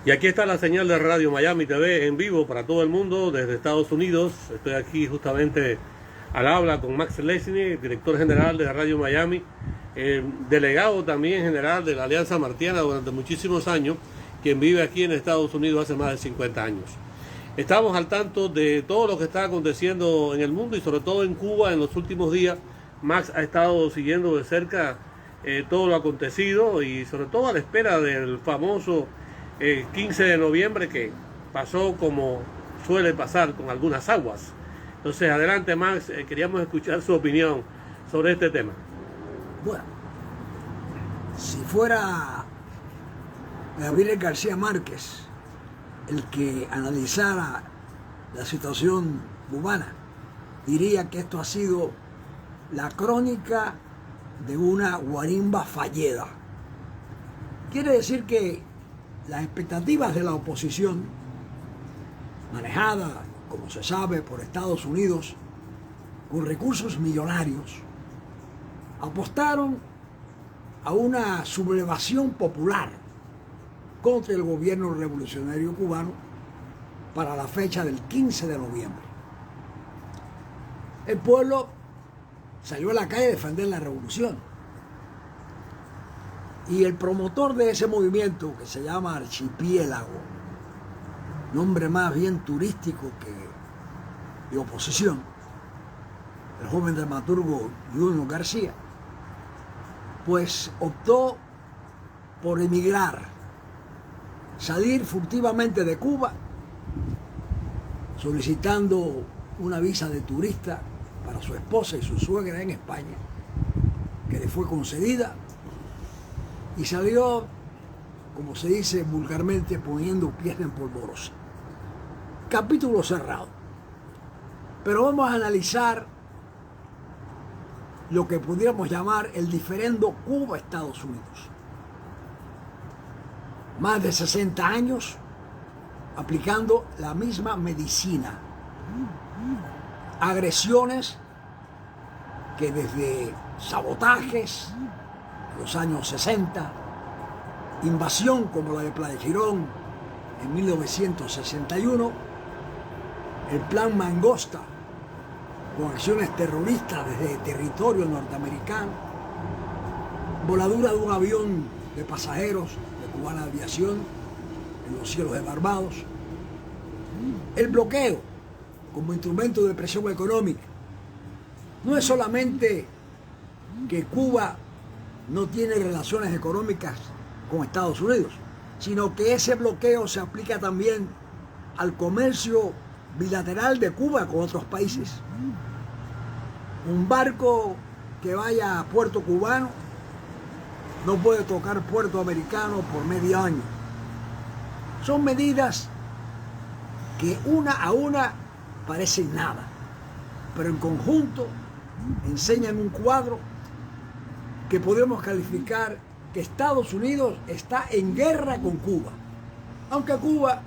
Y aquí está la señal de Radio Miami TV en vivo para todo el mundo desde Estados Unidos. Estoy aquí justamente al habla con Max Lesnick, director general de Radio Miami, delegado también general de la Alianza Martiana durante muchísimos años, quien vive aquí en Estados Unidos hace más de 50 años. Estamos al tanto de todo lo que está aconteciendo en el mundo y sobre todo en Cuba en los últimos días. Max ha estado siguiendo de cerca todo lo acontecido y sobre todo a la espera del famoso 15 de noviembre que pasó como suele pasar con algunas aguas. Entonces, adelante Max, queríamos escuchar su opinión sobre este tema. Bueno, si fuera Gabriel García Márquez el que analizara la situación cubana, diría que esto ha sido la crónica de una guarimba fallida. Quiere decir que las expectativas de la oposición, manejada, como se sabe, por Estados Unidos, con recursos millonarios, apostaron a una sublevación popular contra el gobierno revolucionario cubano para la fecha del 15 de noviembre. El pueblo salió a la calle a defender la revolución. Y el promotor de ese movimiento, que se llama Archipiélago, nombre más bien turístico que de oposición, el joven dramaturgo Junior García, pues optó por emigrar, salir furtivamente de Cuba, solicitando una visa de turista para su esposa y su suegra en España, que le fue concedida, y salió, como se dice vulgarmente, poniendo pies en polvorosa. Capítulo cerrado. Pero vamos a analizar lo que pudiéramos llamar el diferendo Cuba-Estados Unidos. Más de 60 años aplicando la misma medicina. Agresiones que desde sabotajes en los años 60, invasión como la de Playa Girón en 1961, el plan Mangosta con acciones terroristas desde territorio norteamericano, voladura de un avión de pasajeros de Cubana Aviación en los cielos de Barbados, el bloqueo como instrumento de presión económica. No es solamente que Cuba no tiene relaciones económicas con Estados Unidos, sino que ese bloqueo se aplica también al comercio bilateral de Cuba con otros países. Un barco que vaya a puerto cubano no puede tocar puerto americano por medio año. Son medidas que una a una parecen nada, pero en conjunto enseñan un cuadro que podemos calificar que Estados Unidos está en guerra con Cuba, aunque Cuba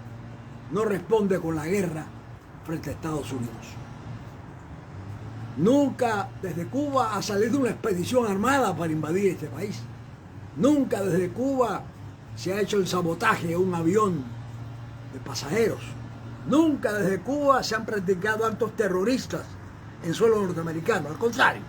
no responde con la guerra frente a Estados Unidos. Nunca desde Cuba ha salido una expedición armada para invadir este país. Nunca desde Cuba se ha hecho el sabotaje a un avión de pasajeros. Nunca desde Cuba se han practicado actos terroristas en suelo norteamericano. Al contrario,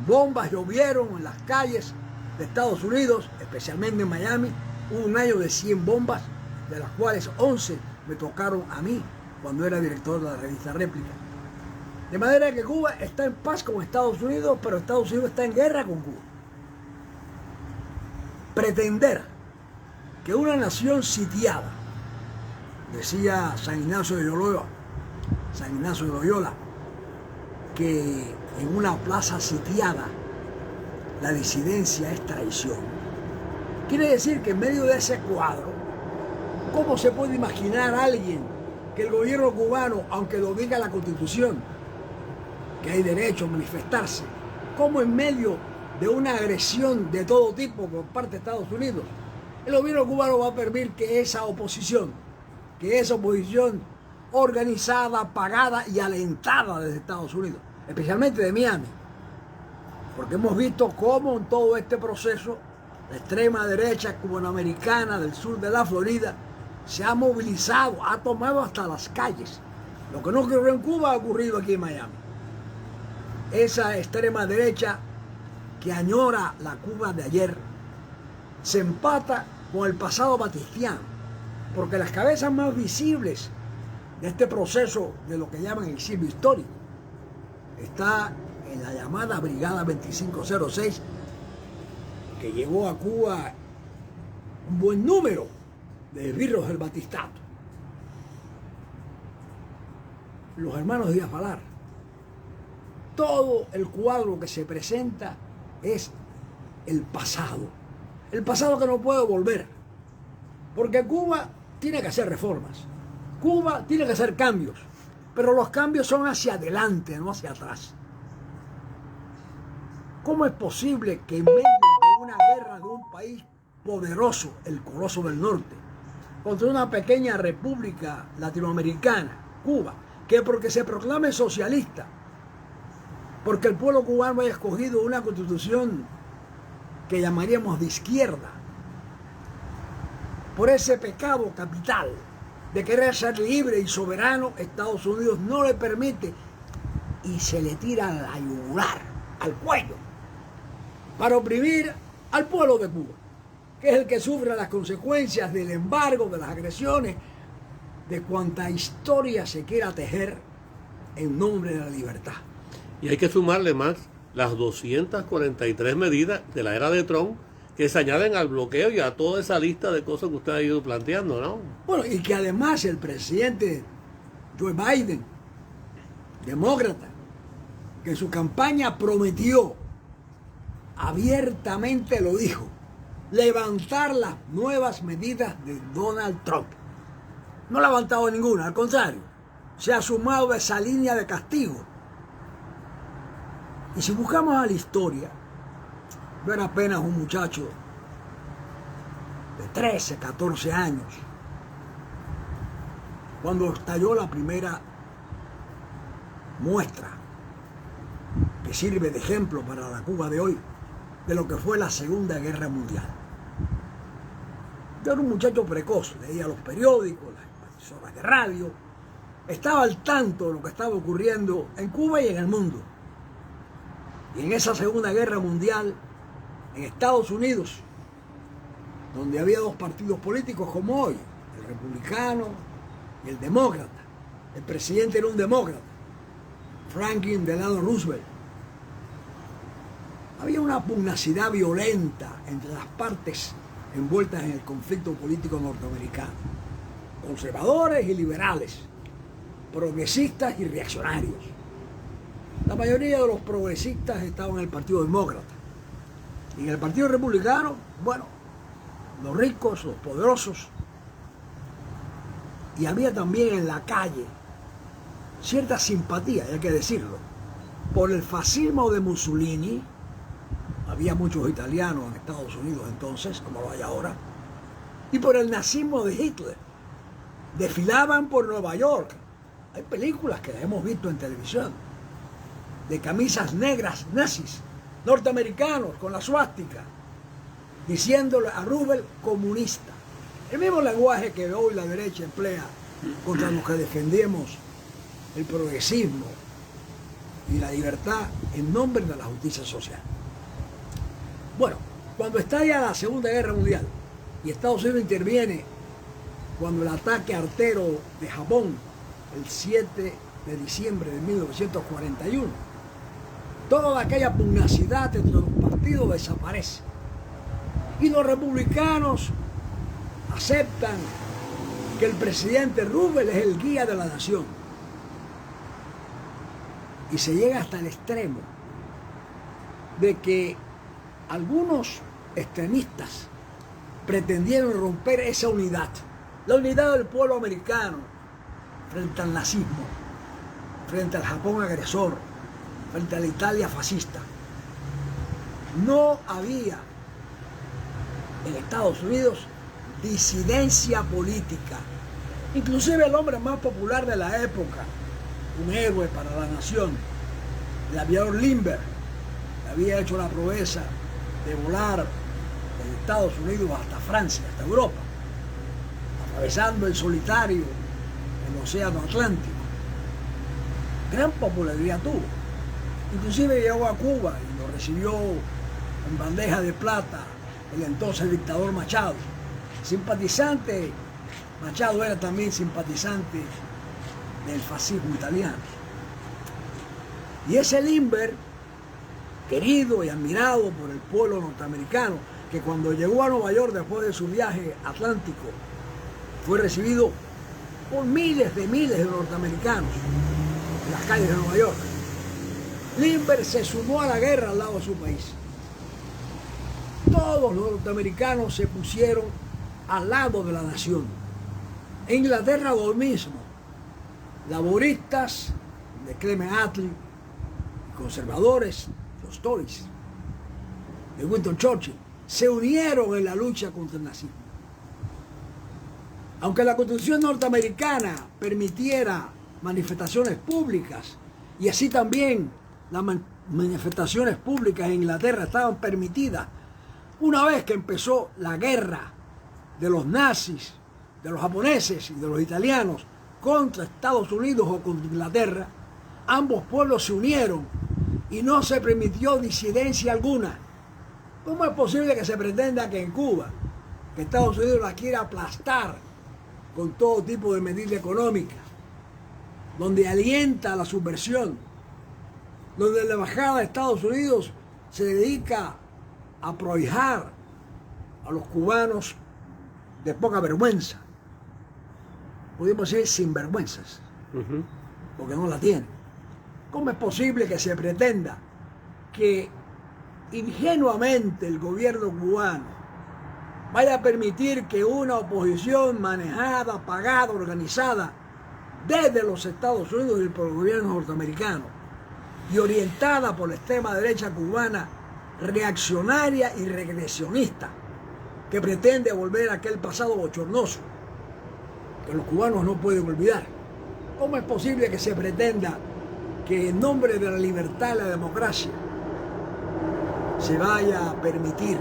bombas llovieron en las calles de Estados Unidos, especialmente en Miami. Hubo un año de 100 bombas, de las cuales 11 me tocaron a mí cuando era director de la revista Réplica. De manera que Cuba está en paz con Estados Unidos, pero Estados Unidos está en guerra con Cuba. Pretender que una nación sitiada, decía San Ignacio de Loyola, que en una plaza sitiada la disidencia es traición. Quiere decir que en medio de ese cuadro, ¿cómo se puede imaginar a alguien que el gobierno cubano, aunque lo diga la Constitución, que hay derecho a manifestarse, cómo en medio de una agresión de todo tipo por parte de Estados Unidos, el gobierno cubano va a permitir que esa oposición organizada, pagada y alentada desde Estados Unidos, especialmente de Miami, porque hemos visto cómo en todo este proceso la extrema derecha cubanoamericana del sur de la Florida se ha movilizado, ha tomado hasta las calles. Lo que no ocurrió en Cuba ha ocurrido aquí en Miami. Esa extrema derecha que añora la Cuba de ayer se empata con el pasado batistiano, porque las cabezas más visibles de este proceso de lo que llaman exilio histórico está en la llamada Brigada 2506, que llevó a Cuba un buen número de esbirros del batistato. Los hermanos Díaz Balar. Todo el cuadro que se presenta es el pasado que no puede volver, porque Cuba tiene que hacer reformas, Cuba tiene que hacer cambios, pero los cambios son hacia adelante, no hacia atrás. ¿Cómo es posible que en medio de una guerra de un país poderoso, el Coloso del Norte, contra una pequeña república latinoamericana, Cuba, que porque se proclame socialista, porque el pueblo cubano haya escogido una constitución que llamaríamos de izquierda, por ese pecado capital de querer ser libre y soberano, Estados Unidos no le permite y se le tira a la yugular, al cuello, para oprimir al pueblo de Cuba, que es el que sufre las consecuencias del embargo, de las agresiones, de cuanta historia se quiera tejer en nombre de la libertad. Y hay que sumarle más las 243 medidas de la era de Trump que se añaden al bloqueo y a toda esa lista de cosas que usted ha ido planteando, ¿no? Bueno, y que además el presidente Joe Biden, demócrata, que en su campaña prometió, abiertamente lo dijo, levantar las nuevas medidas de Donald Trump. No ha levantado ninguna, al contrario, se ha sumado a esa línea de castigo. Y si buscamos a la historia, yo era apenas un muchacho de 13, 14 años, cuando estalló la primera muestra que sirve de ejemplo para la Cuba de hoy, de lo que fue la Segunda Guerra Mundial. Yo era un muchacho precoz, leía los periódicos, las emisoras de radio, estaba al tanto de lo que estaba ocurriendo en Cuba y en el mundo. Y en esa Segunda Guerra Mundial, en Estados Unidos, donde había dos partidos políticos como hoy, el republicano y el demócrata. El presidente era un demócrata, Franklin Delano Roosevelt. Había una pugnacidad violenta entre las partes envueltas en el conflicto político norteamericano. Conservadores y liberales, progresistas y reaccionarios. La mayoría de los progresistas estaban en el Partido Demócrata. Y en el Partido Republicano, bueno, los ricos, los poderosos. Y había también en la calle cierta simpatía, hay que decirlo, por el fascismo de Mussolini. Había muchos italianos en Estados Unidos entonces, como lo hay ahora. Y por el nazismo de Hitler. Desfilaban por Nueva York. Hay películas que las hemos visto en televisión, de camisas negras nazis, norteamericanos, con la suástica, diciéndole a Roosevelt comunista. El mismo lenguaje que hoy la derecha emplea contra los que defendemos el progresismo y la libertad en nombre de la justicia social. Bueno, cuando estalla la Segunda Guerra Mundial y Estados Unidos interviene cuando el ataque artero de Japón, el 7 de diciembre de 1941, toda aquella pugnacidad entre los partidos desaparece. Y los republicanos aceptan que el presidente Roosevelt es el guía de la nación. Y se llega hasta el extremo de que algunos extremistas pretendieron romper esa unidad, la unidad del pueblo americano frente al nazismo, frente al Japón agresor, frente a la Italia fascista. No había en Estados Unidos disidencia política. Inclusive el hombre más popular de la época, un héroe para la nación, el aviador Lindbergh, había hecho la proeza de volar de Estados Unidos hasta Francia, hasta Europa, a atravesando en solitario el océano Atlántico. Gran popularidad tuvo. Inclusive llegó a Cuba y lo recibió en bandeja de plata el entonces dictador Machado. Simpatizante, Machado era también simpatizante del fascismo italiano. Y ese Lindbergh, querido y admirado por el pueblo norteamericano, que cuando llegó a Nueva York después de su viaje atlántico, fue recibido por miles de norteamericanos en las calles de Nueva York. Lindbergh se sumó a la guerra al lado de su país. Todos los norteamericanos se pusieron al lado de la nación. En Inglaterra lo mismo. Laboristas de Clement Attlee, conservadores, los Tories, de Winston Churchill, se unieron en la lucha contra el nazismo. Aunque la Constitución norteamericana permitiera manifestaciones públicas, y así también las manifestaciones públicas en Inglaterra estaban permitidas, una vez que empezó la guerra de los nazis, de los japoneses y de los italianos contra Estados Unidos o contra Inglaterra, ambos pueblos se unieron y no se permitió disidencia alguna. ¿Cómo es posible que se pretenda que en Cuba, que Estados Unidos la quiera aplastar con todo tipo de medida económica, donde alienta la subversión, donde la embajada de Estados Unidos se dedica a prohijar a los cubanos de poca vergüenza, podemos decir sinvergüenzas, porque no la tienen? ¿Cómo es posible que se pretenda que ingenuamente el gobierno cubano vaya a permitir que una oposición manejada, pagada, organizada desde los Estados Unidos y por el gobierno norteamericano y orientada por la extrema derecha cubana reaccionaria y regresionista, que pretende volver a aquel pasado bochornoso que los cubanos no pueden olvidar? ¿Cómo es posible que se pretenda que en nombre de la libertad y la democracia se vaya a permitir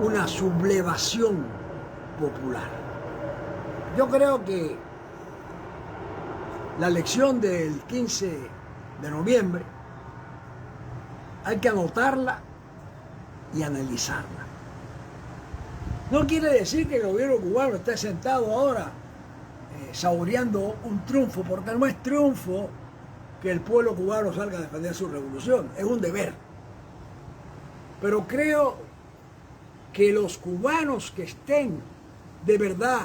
una sublevación popular? Yo creo que la elección del 15 de noviembre hay que anotarla y analizarla. No quiere decir que el gobierno cubano esté sentado ahora saboreando un triunfo, porque no es triunfo que el pueblo cubano salga a defender su revolución, es un deber. Pero creo que los cubanos que estén de verdad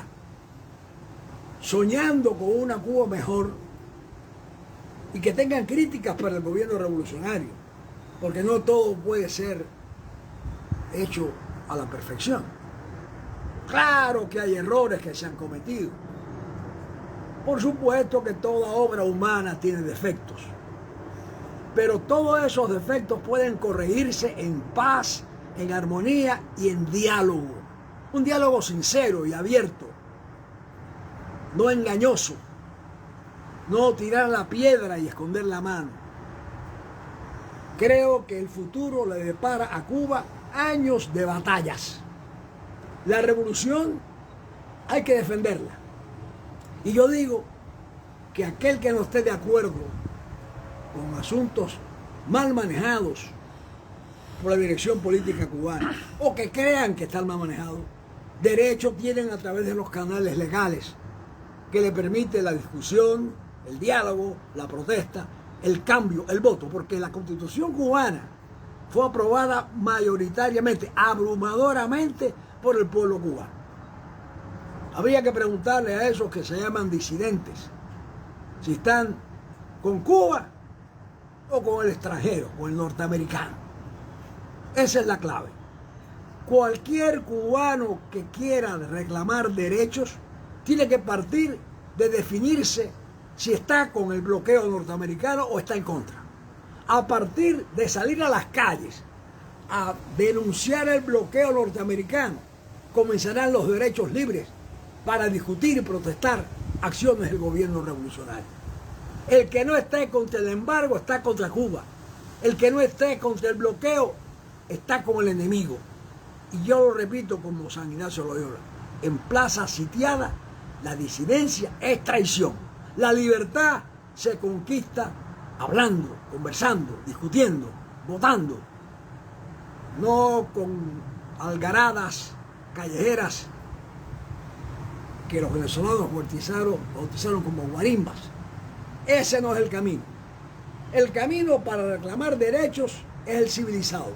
soñando con una Cuba mejor y que tengan críticas para el gobierno revolucionario, porque no todo puede ser hecho a la perfección. Claro que hay errores que se han cometido. Por supuesto que toda obra humana tiene defectos, pero todos esos defectos pueden corregirse en paz, en armonía y en diálogo. Un diálogo sincero y abierto, no engañoso, no tirar la piedra y esconder la mano. Creo que el futuro le depara a Cuba años de batallas. La revolución hay que defenderla. Y yo digo que aquel que no esté de acuerdo con asuntos mal manejados por la dirección política cubana, o que crean que están mal manejados, derecho tienen a través de los canales legales que le permite la discusión, el diálogo, la protesta, el cambio, el voto, porque la Constitución cubana fue aprobada mayoritariamente, abrumadoramente por el pueblo cubano. Habría que preguntarle a esos que se llaman disidentes si están con Cuba o con el extranjero, con el norteamericano. Esa es la clave. Cualquier cubano que quiera reclamar derechos tiene que partir de definirse si está con el bloqueo norteamericano o está en contra. A partir de salir a las calles a denunciar el bloqueo norteamericano, comenzarán los derechos libres para discutir y protestar acciones del gobierno revolucionario. El que no esté contra el embargo está contra Cuba. El que no esté contra el bloqueo está con el enemigo. Y yo lo repito como San Ignacio Loyola: en plaza sitiada La disidencia es traición. La libertad se conquista hablando, conversando, discutiendo, votando, no con algaradas callejeras que los venezolanos bautizaron como guarimbas. Ese no es el camino. El camino para reclamar derechos es el civilizado.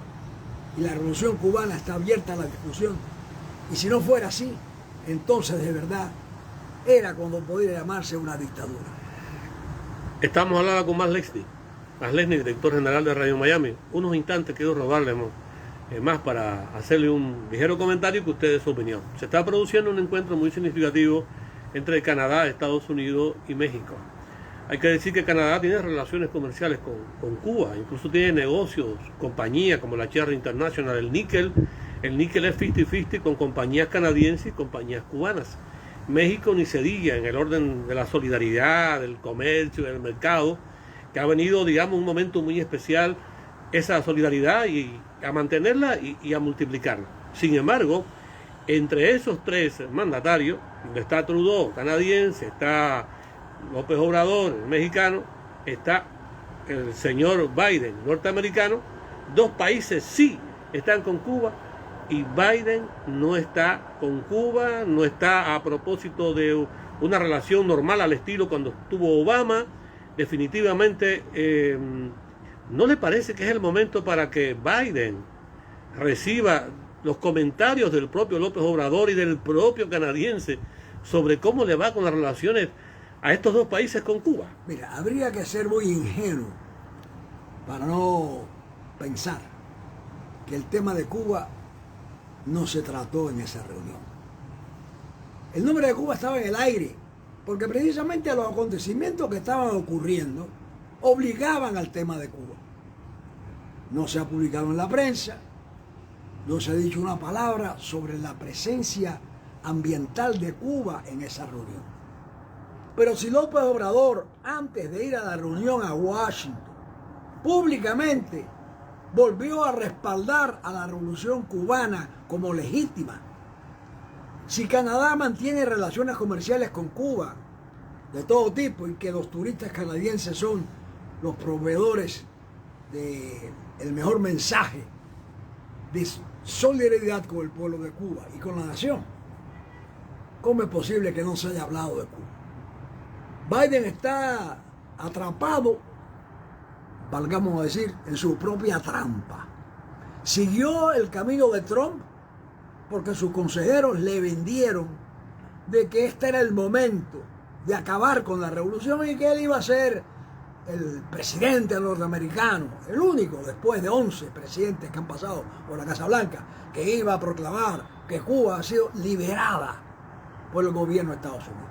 Y la revolución cubana está abierta a la discusión. Y si no fuera así, entonces de verdad era cuando podría llamarse una dictadura. Estamos hablando con Max Lesnick, director general de Radio Miami. Unos instantes quiero robarle más para hacerle un ligero comentario y que usted dé su opinión. Se está produciendo un encuentro muy significativo entre Canadá, Estados Unidos y México. Hay que decir que Canadá tiene relaciones comerciales con Cuba, incluso tiene negocios, compañías como la Cherry International, el níquel es 50-50 con compañías canadienses y compañías cubanas. México ni se diga en el orden de la solidaridad, del comercio, del mercado, que ha venido, digamos, un momento muy especial esa solidaridad y a mantenerla y a multiplicarla. Sin embargo, entre esos tres mandatarios, donde está Trudeau, canadiense, está López Obrador, el mexicano, está el señor Biden, norteamericano, dos países sí están con Cuba y Biden no está con Cuba, no está a propósito de una relación normal al estilo cuando estuvo Obama. Definitivamente, ¿no le parece que es el momento para que Biden reciba los comentarios del propio López Obrador y del propio canadiense sobre cómo le va con las relaciones a estos dos países con Cuba? Mira, habría que ser muy ingenuo para no pensar que el tema de Cuba no se trató en esa reunión. El nombre de Cuba estaba en el aire, porque precisamente los acontecimientos que estaban ocurriendo obligaban al tema de Cuba. No se ha publicado en la prensa, no se ha dicho una palabra sobre la presencia ambiental de Cuba en esa reunión. Pero si López Obrador, antes de ir a la reunión a Washington, públicamente volvió a respaldar a la revolución cubana como legítima, si Canadá mantiene relaciones comerciales con Cuba de todo tipo y que los turistas canadienses son los proveedores del mejor mensaje de solidaridad con el pueblo de Cuba y con la nación, ¿cómo es posible que no se haya hablado de Cuba? Biden está atrapado, valgamos a decir, en su propia trampa. Siguió el camino de Trump porque sus consejeros le vendieron de que este era el momento de acabar con la revolución y que él iba a ser el presidente norteamericano, el único después de 11 presidentes que han pasado por la Casa Blanca, que iba a proclamar que Cuba ha sido liberada por el gobierno de Estados Unidos.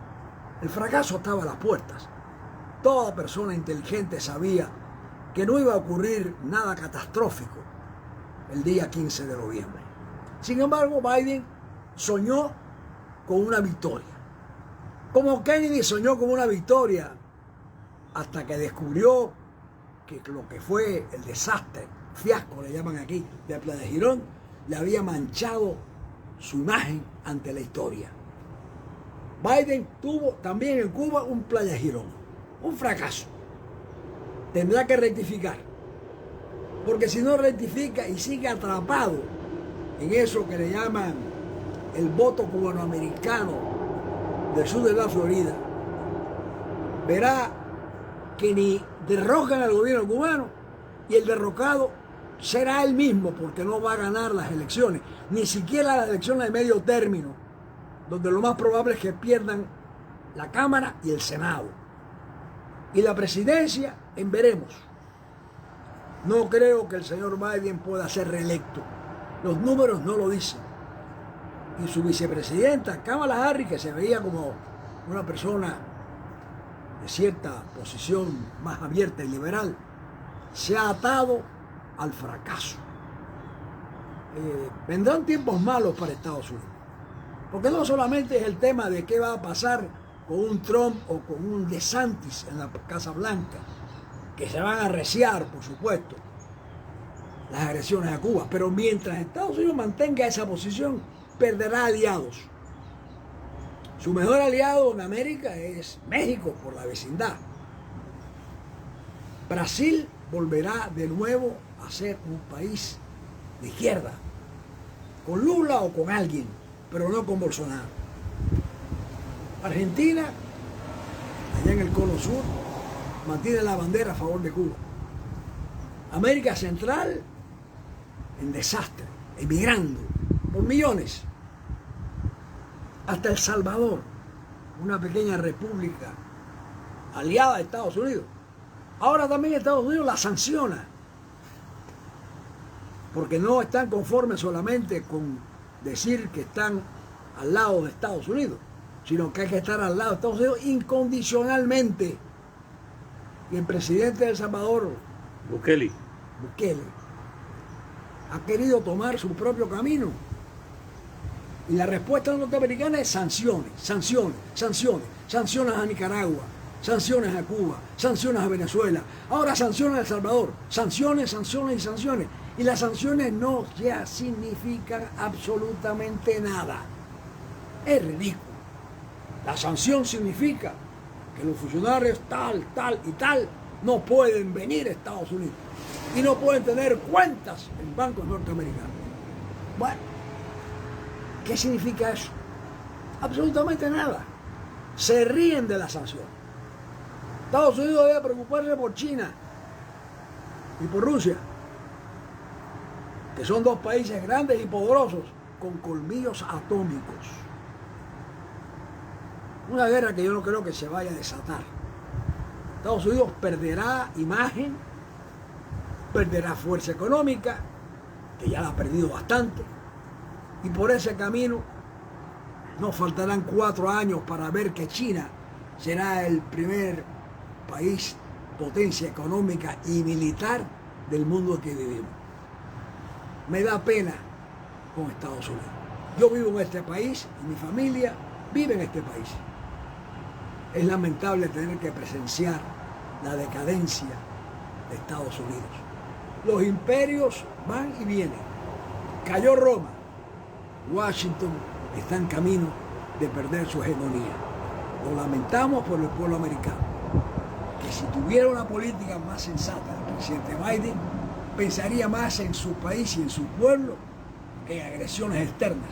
El fracaso estaba a las puertas. Toda persona inteligente sabía que no iba a ocurrir nada catastrófico el día 15 de noviembre. Sin embargo, Biden soñó con una victoria. Como Kennedy soñó con una victoria hasta que descubrió que lo que fue el desastre, fiasco le llaman aquí, de Playa Girón, le había manchado su imagen ante la historia. Biden tuvo también en Cuba un Playa Girón, un fracaso. Tendrá que rectificar, porque si no rectifica y sigue atrapado en eso que le llaman el voto cubanoamericano del sur de la Florida, verá que ni derrocan al gobierno cubano y el derrocado será él mismo, porque no va a ganar las elecciones, ni siquiera las elecciones de medio término, donde lo más probable es que pierdan la Cámara y el Senado. Y la presidencia, en veremos. No creo que el señor Biden pueda ser reelecto. Los números no lo dicen. Y su vicepresidenta, Kamala Harris, que se veía como una persona de cierta posición más abierta y liberal, se ha atado al fracaso. Vendrán tiempos malos para Estados Unidos. Porque no solamente es el tema de qué va a pasar con un Trump o con un DeSantis en la Casa Blanca, que se van a arreciar, por supuesto, las agresiones a Cuba, pero mientras Estados Unidos mantenga esa posición, perderá aliados. Su mejor aliado en América es México por la vecindad. Brasil volverá de nuevo a ser un país de izquierda, con Lula o con alguien, pero no con Bolsonaro. Argentina, allá en el Cono Sur, mantiene la bandera a favor de Cuba. América Central, en desastre, emigrando por millones. Hasta El Salvador, una pequeña república aliada a Estados Unidos. Ahora también Estados Unidos la sanciona, porque no están conformes solamente con decir que están al lado de Estados Unidos, sino que hay que estar al lado de Estados Unidos incondicionalmente. Y el presidente de El Salvador, Bukele, ha querido tomar su propio camino. Y la respuesta norteamericana es sanciones, sanciones, sanciones. Sanciones a Nicaragua, sanciones a Cuba, sanciones a Venezuela. Ahora sanciones a El Salvador. Sanciones, sanciones y sanciones. Y las sanciones no ya significan absolutamente nada. Es ridículo. La sanción significa que los funcionarios tal, tal y tal no pueden venir a Estados Unidos y no pueden tener cuentas en bancos norteamericanos. Bueno, ¿qué significa eso? Absolutamente nada. Se ríen de la sanción. Estados Unidos debe preocuparse por China y por Rusia, que son dos países grandes y poderosos con colmillos atómicos. Una guerra que yo no creo que se vaya a desatar. Estados Unidos perderá imagen, perderá fuerza económica, que ya la ha perdido bastante, y por ese camino no faltarán 4 años para ver que China será el primer país, potencia económica y militar del mundo que vivimos. Me da pena con Estados Unidos. Yo vivo en este país y mi familia vive en este país. Es lamentable tener que presenciar la decadencia de Estados Unidos. Los imperios van y vienen. Cayó Roma. Washington está en camino de perder su hegemonía. Lo lamentamos por el pueblo americano, que si tuviera una política más sensata del presidente Biden, pensaría más en su país y en su pueblo que en agresiones externas,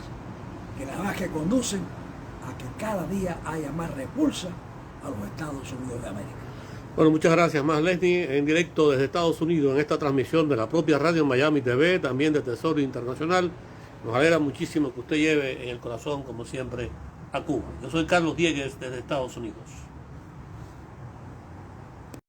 que nada más que conducen a que cada día haya más repulsa a los Estados Unidos de América. Bueno, muchas gracias, Max Lesnier, en directo desde Estados Unidos, en esta transmisión de la propia Radio Miami TV, también de Tesoro Internacional. Nos alegra muchísimo que usted lleve en el corazón, como siempre, a Cuba. Yo soy Carlos Diegues, desde Estados Unidos.